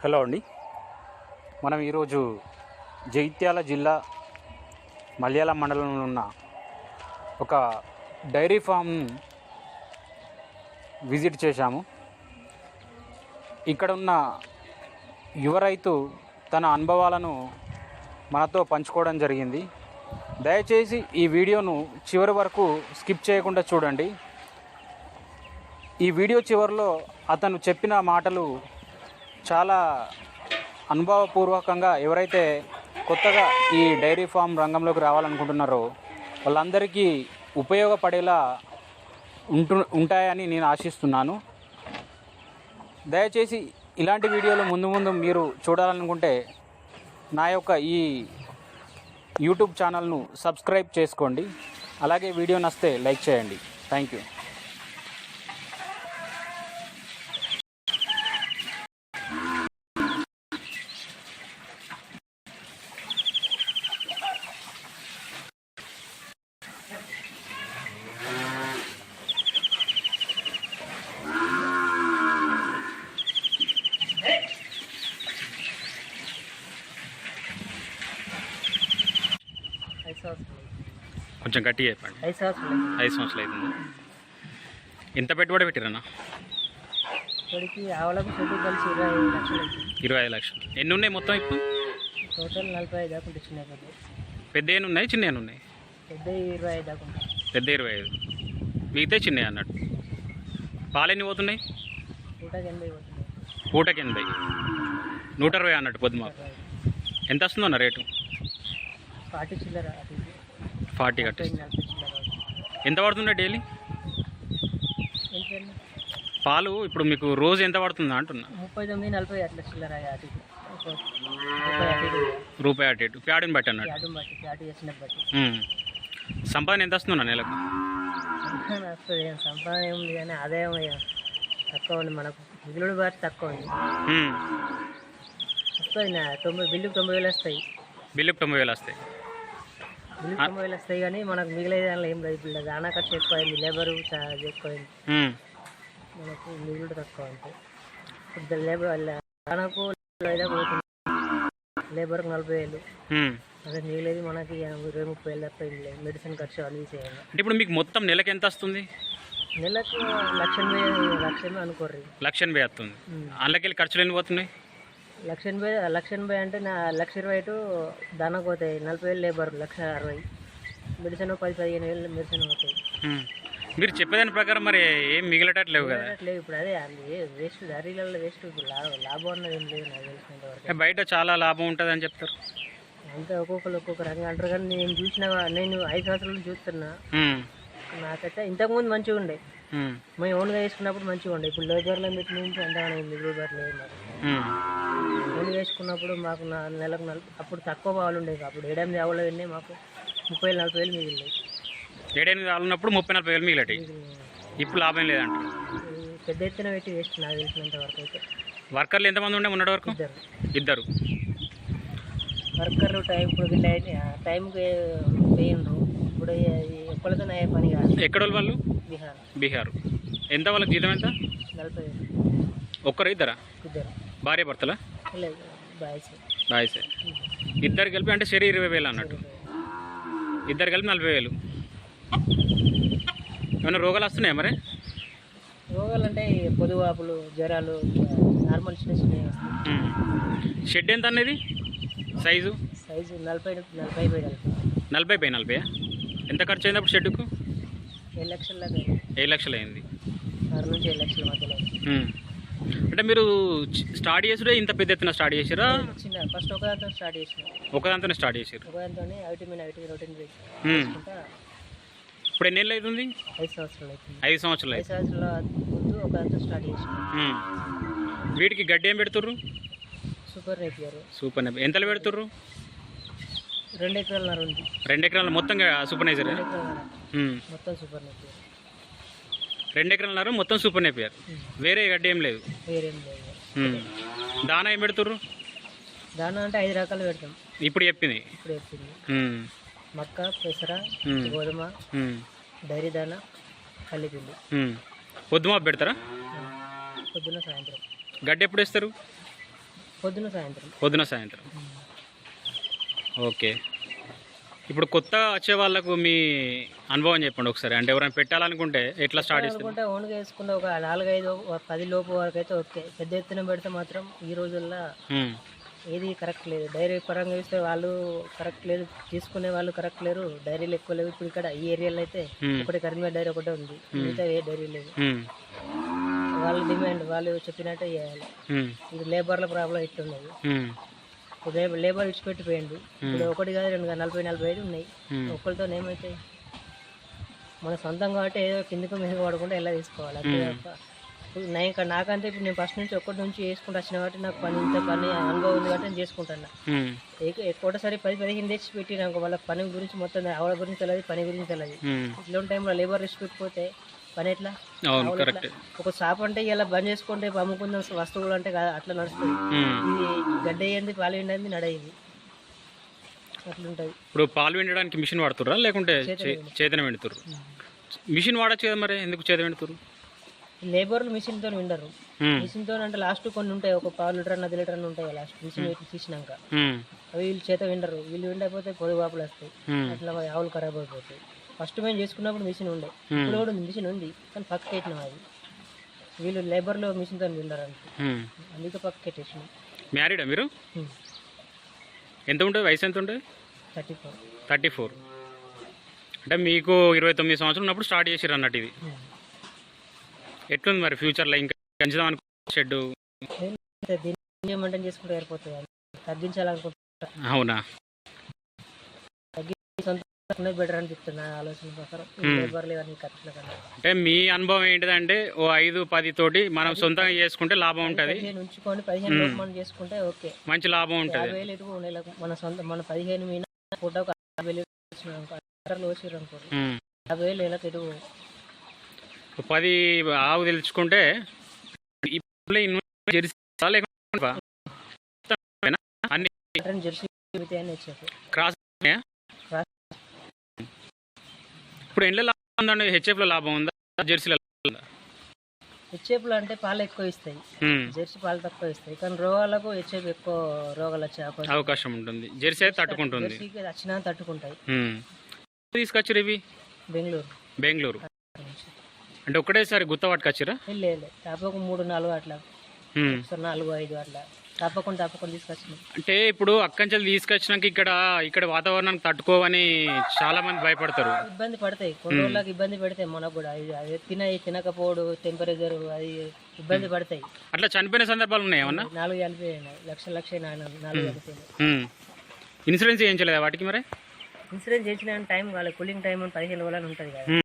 Hello అండి. మనం ఈరోజు జగిత్యాల జిల్లా మల్యాల మండలంలో ఉన్న ఒక డైరీ ఫామ్ విజిట్ చేశాము. ఇక్కడ ఉన్న యువ రైతు తన అనుభవాలను మనతో పంచుకోవడం జరిగింది. దయచేసి ఈ వీడియోను చివరి వరకు స్కిప్ చేయకుండా చూడండి. ఈ వీడియో చివరిలో అతను చెప్పిన మాటలు చాలా అనుభవపూర్వకంగా ఎవరైతే కొత్తగా ఈ డైరీ ఫామ్ రంగంలోకి రావాలనుకుంటున్నారో వాళ్ళందరికీ ఉపయోగపడేలా ఉంటాయని నేను ఆశిస్తున్నాను. దయచేసి ఇలాంటి వీడియోలు ముందు మీరు చూడాలనుకుంటే నా యొక్క ఈ యూట్యూబ్ ఛానల్ను సబ్స్క్రైబ్ చేసుకోండి. అలాగే వీడియో నచ్చితే లైక్ చేయండి. Thank you. కొంచెం గట్టిగా చెప్పండి. 5 సంవత్సరాలు అవుతుంది. ఎంత పెట్టుబడి పెట్టిరన్నా? ఆవులకు చెట్టు కలిసి 25 లక్షలు. 25 లక్షలు. ఎన్ని ఉన్నాయి మొత్తం ఇప్పుడు? టోటల్ 45 దాకా చిన్న పెద్ద ఏమి ఉన్నాయి, చిన్న ఏమి ఉన్నాయి? పెద్ద 25 దాకా. పెద్ద 25, మిగతా చిన్నవి అన్నట్టు. పాలు ఎన్ని పోతున్నాయి? పూటకి 80 పోతున్నాయి. పూటకి 80, 120 అన్నట్టు పొద్దుమాకు. ఎంత వస్తుందన్న రేటు? 40 చిల్లర. 40 కట్టేసి ఎంత పడుతుందా డైలీ పాలు? ఇప్పుడు మీకు రోజు ఎంత పడుతుందా అంటున్నా? 39, 40 అట్లా చిల్లర. రూపాయి అటు ఇటు ప్యాడుని బట్టి అన్నట్టు. సంపాదన ఎంత వస్తుందా నెలకు? సంపాదన ఏముంది కానీ ఆదాయం తక్కువ ఉంది. మనకు మిగులుడు బాటి తక్కువ ఉంది. వస్తుంది 90, బిల్లుకు 90,000 వస్తాయి. బిల్లుకు 90,000 వస్తాయి. బిల్లు 90,000 వస్తాయి కానీ మనకు మిగిలే దానిలో ఏం లేదు. ఇప్పుడు దానా ఖర్చు ఎక్కువైంది, లేబరు చాలా ఎక్కువైంది. మనకు మిగులు తక్కువ అంటే లేబర్ దానాకు 5 పోతుంది, లేబర్కి 40,000. అదే మిగిలేదు మనకి 20-30,000 తప్ప ఏం లేదు. మెడిసిన్ ఖర్చు అన్నీ చేయాలి. ఇప్పుడు మీకు మొత్తం నెలకు ఎంత వస్తుంది? నెలకు 1,80,000 అనుకోర్రి. 1,80,000 వస్తుంది. అందులోకి ఖర్చులు ఎన్ని పోతున్నాయి? 1,80,000 అంటే నా 1,20,000 దానాకు పోతాయి. 40,000 లేబర్, 1,60,000 మెడిసిన్ 10-15,000 మెడిసిన్ పోతాయి. మీరు చెప్పేదాని ప్రకారం మరి ఏం మిగిలేటట్లేవు కదా? లేదు ఇప్పుడు అదే వేస్ట్, దారీలలో వేస్ట్. ఇప్పుడు లాభం అన్నది ఏం లేదు నాకు తెలిసినంతవరకు. బయట చాలా లాభం ఉంటుంది అని చెప్తారు. అంతే ఒక్కొక్క రంగం అంటారు కానీ నేను 5 సంవత్సరాలు చూస్తున్నా. నాకైతే ఇంతకుముందు మంచిగా ఉండే, మేము ఓన్గా వేసుకున్నప్పుడు మంచిగా ఉండే. ఇప్పుడు లేబర్లను పెట్టి నుంచి అంతగా మిగులు లేదు. మాకు ఓన్గా వేసుకున్నప్పుడు మాకు నెలకు అప్పుడు తక్కువ పాలు ఉండేవి. అప్పుడు 7-8 ఆవులు ఉన్నాయి, మాకు 30,000-40,000 మిగిలినాయి. 7-8 ఆవులు ఉన్నప్పుడు 30-40,000 మిగిలాయి. ఇప్పుడు లాభం లేదంట. పెద్ద ఎత్తున పెట్టి వేస్ట్ నాకు తెలిసినంత వరకు అయితే. వర్కర్లు ఎంతమంది ఉండే మొన్నటి వరకు? ఇద్దరు వర్కర్లు. ఇప్పుడు టైంకి వేయండ్రు. ఇప్పుడు ఎప్పటితో అయ్యే పని కాదు. ఎక్కడ వాళ్ళు? బీహార్. ఎంత వాళ్ళకి జీతం ఎంత? 40,000. ఒక్కరు ఇద్దరా? ఇద్దరు. భార్య భర్తలా? బాయ్సే. ఇద్దరు కలిపి అంటే సరే 20,000 అన్నట్టు. ఇద్దరు కలిపి 40,000. ఏమైనా రోగాలు వస్తున్నాయా మరి? రోగాలు అంటే పొదువాపులు, జ్వరాలు, నార్మల్ చిన్న. షెడ్ ఎంత అనేది? సైజు 40-40. ఎంత ఖర్చు అయింది అప్పుడు షెడ్కు? 7 లక్షల. 7 లక్షలు అయింది. 6 నుంచి 7 లక్షల మధ్యలో. అంటే మీరు స్టార్ట్ చేసిరా ఇంత పెద్ద ఎత్తున స్టార్ట్ చేసిరా? ఫస్ట్ ఒకదాంతో స్టార్ట్ చేసిన. ఒకదాంతో స్టార్ట్ చేసారు? ఒకదాంతోనే ఐటీ రొటీన్. ఇప్పుడు ఎన్ని ఏళ్ళు అవుతుంది? 5 సంవత్సరాలు అవుతుంది. 5 సంవత్సరాలు. 5 సంవత్సరాల ముందు ఒకదాంతో స్టార్ట్ చేసిన. వీటికి గడ్డి ఏం పెడుతుర్రు? Super Napier. ఎంతలో పెడుతుర్రు? 2 ఎకరాల ఉంది. 2 ఎకరాల మొత్తం సూపర్నైజర్? మొత్తం సూపర్ నేపియర్. 2 ఎకరాల మొత్తం సూపర్ నేపియర్. వేరే గడ్డి ఏం లేదు? వేరేం లేదు. దానా ఏం పెడుతుర్రు? దానా అంటే 5 రకాలు పెడతాం. ఇప్పుడు చెప్పింది. మక్క, పెసర, గోధుమ, డైరీ దానా, పల్లిపిండి. పొద్దుమా పెడతారా? పొద్దున్న సాయంత్రం. గడ్డి ఎప్పుడు వేస్తారు? పొద్దున సాయంత్రం. ఓకే. ఇప్పుడు కొత్త వచ్చే వాళ్ళకు మీ అనుభవం చెప్పండి ఒకసారి. అంటే ఎవరైనా పెట్టాలనుకుంటే ఎట్లా స్టార్ట్ చేస్తారు? ఓన్గా వేసుకుంటే ఒక 4-5 10 లోపు వరకు అయితే ఓకే. పెద్ద ఎత్తున పెడితే మాత్రం ఈ రోజుల్లో ఏది కరెక్ట్ లేదు. డైరీ పరంగా చూస్తే వాళ్ళు కరెక్ట్ లేదు, తీసుకునే వాళ్ళు కరెక్ట్ లేరు, డైరీలు ఎక్కువ లేవు. ఇప్పుడు ఇక్కడ ఈ ఏరియాలో అయితే ఒకటి కరీంనగర్ డైరీ ఒకటే ఉంది, మిగతా ఏ డైరీ లేదు. వాళ్ళ డిమాండ్ వాళ్ళు చెప్పినట్టే చేయాలి. ఇది లేబర్ల ప్రాబ్లం ఇట్టున్నది. ఇప్పుడు లేబర్ ఇచ్చిపెట్టిపోయింది. ఇప్పుడు ఒకటి కాదు 2 కాదు 40-45 ఉన్నాయి. ఒక్కరితో ఏమవుతాయి? మన సొంతం కాబట్టి ఏదో కిందకు మీద పడకుండా ఎలా తీసుకోవాలి అంతే తప్ప. నాకంటే ఇప్పుడు నేను ఫస్ట్ నుంచి ఒక్కటి నుంచి చేసుకుంటూ వచ్చిన కాబట్టి నాకు ఇంత పని అనుభవం ఉంది కాబట్టి నేను చేసుకుంటాను. ఒకటేసారి 10-15 తెచ్చి పెట్టి నాకు వాళ్ళ పని గురించి మొత్తం ఆవిడ గురించి తెలియదు, పని గురించి తెలియదు. ఇట్లాంటి టైంలో లేబర్ ఇచ్చి పెట్టిపోతే పని ఎట్లా? ఒక షాప్ అంటే ఇలా బంద్ చేసుకుంటే అమ్ముకుందాం వస్తువులు అంటే అట్లా నడుస్తుంది. ఇది గడ్డ అయ్యింది, పాలు విండింది, నడయింది, అట్లుంటది. ఇప్పుడు పాలు విండడానికి మిషన్ వాడుతుర్రా లేకుంటే చేతన వెండుతుర్రు? మిషన్ వాడచ్చు కదా, మరి ఎందుకు చేత వెండుతుర్రు? లేబర్లు మిషన్ తో విండరు. మిషన్ తో అంటే లాస్ట్ కొన్ని ఉంటాయి, ఒక 1/4 లీటర్ 10 లీటర్ ఉంటాయి లాస్ట్ మిషన్ తీసినాక. అవి వీళ్ళు చేత విండరు. వీళ్ళు విండకపోతే పొదువాపులు వస్తాయి, అట్లా ఆవులు ఖరాబ్ అయిపోతాయి. ఫస్ట్ మేము చేసుకున్నప్పుడు మిషన్ ఉండే, ఇప్పుడు కూడా మిషన్ ఉంది కానీ పక్కకి పెట్టినాం. అది వీళ్ళు లేబర్లో మిషన్ తో విండరు అంటే అందుకే పక్కకి పెట్టేసినాం. మ్యారీడా మీరు? ఎంత ఉంటుంది వయసు? ఎంత ఉంటుంది? 34. అంటే మీకు 29 సంవత్సరాలు ఉన్నప్పుడు స్టార్ట్ చేసారు అన్నట్టు. ఇది ఎట్లుంది మరి ఫ్యూచర్లో? ఇంకా పెంచుదాం అనుకో షెడ్? మెయింటైన్ చేసుకుంటే సరిపోతుంది, తగ్గించాలనుకుంటా. అవునా? బెటర్ అనిపిస్తుంది ఆలోచన ప్రకారం. అంటే మీ అనుభవం ఏంటిదంటే ఓ 5-10 తోటి మనం సొంతంగా చేసుకుంటే లాభం ఉంటుంది. ఉంచుకొని 15 లోపు మనం చేసుకుంటే ఓకే, మంచి లాభం ఉంటుంది. 50,000 ఇటుకు ఉండేలాగా మన సొంత మన 15 మీద ఫోటోకి 50,000 అనుకో, 50,000 ఇలా ఇటు 10 ఆవు తెలుసుకుంటే జెర్సీ క్రాస్. ఇప్పుడు ఎండ్ల లాభం ఉందండి? హెచ్ఎఫ్లో లాభం ఉందా, జెర్సీలో ఉందా? హెచ్ఎఫ్లో అంటే పాలు ఎక్కువ ఇస్తాయి, జెర్సీ పాలు తక్కువ ఇస్తాయి. కానీ రోగాలకు హెచ్ఎఫ్ ఎక్కువ రోగాలు వచ్చే అవకాశం ఉంటుంది. జెర్సీ అయితే తట్టుకుంటుంది, వచ్చినా తట్టుకుంటాయి. తీసుకొచ్చారు ఇవి? బెంగళూరు. అంటే ఒకటేసారి గుత్త పట్టుకొచ్చిరా? లేదు, తప్పక 3-4 అట్లా, 4-5 అట్లా తప్పకుండా తీసుకొచ్చినాం. అంటే ఇప్పుడు అక్కంచెలు తీసుకొచ్చినాక ఇక్కడ వాతావరణానికి తట్టుకోవని చాలా మంది భయపడతారు, ఇబ్బంది పడతాయి. కొన్ని రోజులకు ఇబ్బంది పెడతాయి మనకు కూడా. అది తినకపోవడం, టెంపరేచర్, అది ఇబ్బంది పడతాయి. అట్లా చనిపోయిన సందర్భాలు ఉన్నాయి ఏమన్నా? 4 చనిపోయినాయి, లక్ష 4 చనిపోయినాయి. ఇన్సూరెన్స్ చేయించలేదా వాటికి? మరి ఇన్సూరెన్స్ చేసిన టైం కాలేదు, కూలింగ్ టైం 15 రోజులు ఉంటుంది కదా.